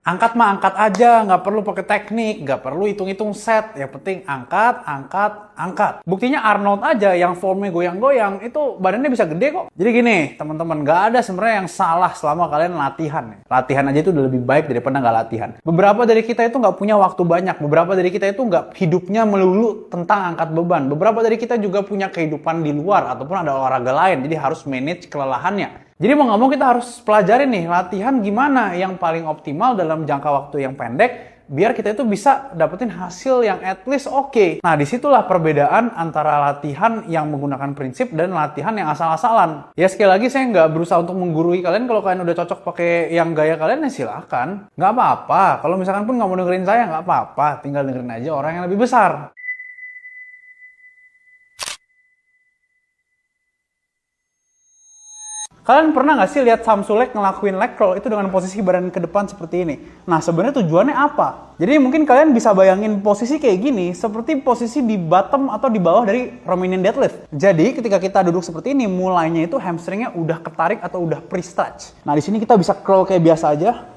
Angkat mah angkat aja, nggak perlu pakai teknik, nggak perlu hitung-hitung set. Yang penting angkat, angkat, angkat. Buktinya Arnold aja yang formnya goyang-goyang, itu badannya bisa gede kok. Jadi gini, teman-teman, nggak ada sebenarnya yang salah selama kalian latihan. Latihan aja itu udah lebih baik daripada nggak latihan. Beberapa dari kita itu nggak punya waktu banyak. Beberapa dari kita itu nggak hidupnya melulu tentang angkat beban. Beberapa dari kita juga punya kehidupan di luar ataupun ada olahraga lain. Jadi harus manage kelelahannya. Jadi mau nggak mau kita harus pelajari nih latihan gimana yang paling optimal dalam jangka waktu yang pendek biar kita itu bisa dapetin hasil yang at least oke. Nah disitulah perbedaan antara latihan yang menggunakan prinsip dan latihan yang asal-asalan. Ya sekali lagi saya nggak berusaha untuk menggurui kalian. Kalau kalian udah cocok pakai yang gaya kalian ya silakan. Nggak apa-apa. Kalau misalkan pun nggak mau dengerin saya nggak apa-apa. Tinggal dengerin aja orang yang lebih besar. Kalian pernah nggak sih lihat Samsulek ngelakuin leg curl itu dengan posisi badan ke depan seperti ini? Nah, sebenarnya tujuannya apa? Jadi mungkin kalian bisa bayangin posisi kayak gini seperti posisi di bottom atau di bawah dari Romanian deadlift. Jadi ketika kita duduk seperti ini, mulainya itu hamstringnya udah ketarik atau udah pre-stretch. Nah, di sini kita bisa curl kayak biasa aja.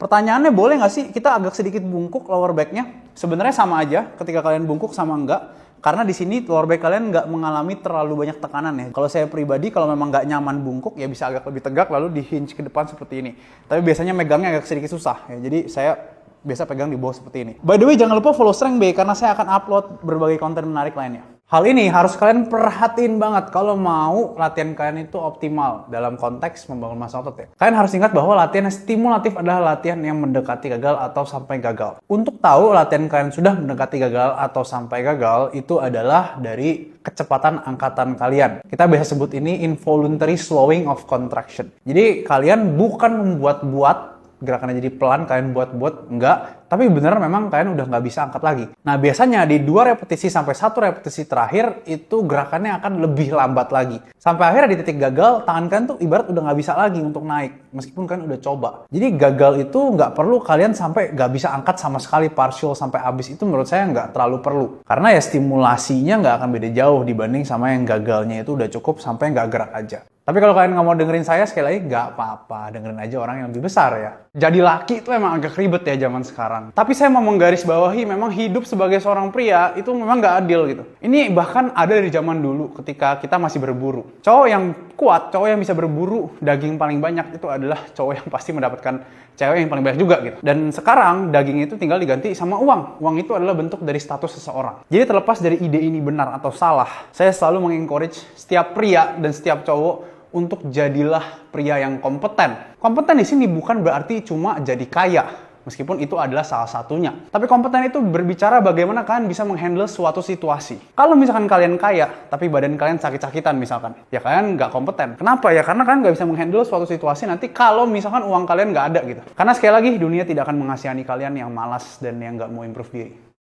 Pertanyaannya boleh nggak sih kita agak sedikit bungkuk lower back-nya? Sebenarnya sama aja ketika kalian bungkuk sama enggak. Karena di sini lower back kalian nggak mengalami terlalu banyak tekanan ya. Kalau saya pribadi, kalau memang nggak nyaman bungkuk, ya bisa agak lebih tegak lalu di hinge ke depan seperti ini. Tapi biasanya megangnya agak sedikit susah ya. Jadi saya biasa pegang di bawah seperti ini. By the way, jangan lupa follow Strength Bay karena saya akan upload berbagai konten menarik lainnya. Hal ini harus kalian perhatiin banget kalau mau latihan kalian itu optimal dalam konteks membangun massa otot ya. Kalian harus ingat bahwa latihan stimulatif adalah latihan yang mendekati gagal atau sampai gagal. Untuk tahu latihan kalian sudah mendekati gagal atau sampai gagal, itu adalah dari kecepatan angkatan kalian. Kita biasa sebut ini involuntary slowing of contraction. Jadi kalian bukan membuat-buat gerakannya jadi pelan, kalian buat-buat, enggak. Tapi beneran memang kalian udah nggak bisa angkat lagi. Nah biasanya di 2 repetisi sampai 1 repetisi terakhir itu gerakannya akan lebih lambat lagi. Sampai akhirnya di titik gagal, tangan kalian tuh ibarat udah nggak bisa lagi untuk naik. Meskipun kalian udah coba. Jadi gagal itu nggak perlu kalian sampai nggak bisa angkat sama sekali partial sampai habis. Itu menurut saya nggak terlalu perlu. Karena ya stimulasinya nggak akan beda jauh dibanding sama yang gagalnya itu udah cukup sampai nggak gerak aja. Tapi kalau kalian nggak mau dengerin saya, sekali lagi nggak apa-apa. Dengerin aja orang yang lebih besar ya. Jadi laki itu emang agak ribet ya zaman sekarang. Tapi saya mau menggarisbawahi memang hidup sebagai seorang pria itu memang nggak adil gitu. Ini bahkan ada dari zaman dulu ketika kita masih berburu. Cowok yang kuat, cowok yang bisa berburu daging paling banyak itu adalah cowok yang pasti mendapatkan cewek yang paling banyak juga gitu. Dan sekarang daging itu tinggal diganti sama uang. Uang itu adalah bentuk dari status seseorang. Jadi terlepas dari ide ini benar atau salah, saya selalu mengencourage setiap pria dan setiap cowok untuk jadilah pria yang kompeten. Kompeten di sini bukan berarti cuma jadi kaya, meskipun itu adalah salah satunya. Tapi kompeten itu berbicara bagaimana kalian bisa menghandle suatu situasi. Kalau misalkan kalian kaya, tapi badan kalian sakit-sakitan misalkan, ya kalian nggak kompeten. Kenapa ya? Karena kalian nggak bisa menghandle suatu situasi nanti kalau misalkan uang kalian nggak ada gitu. Karena sekali lagi, dunia tidak akan mengasihani kalian yang malas dan yang nggak mau improve diri.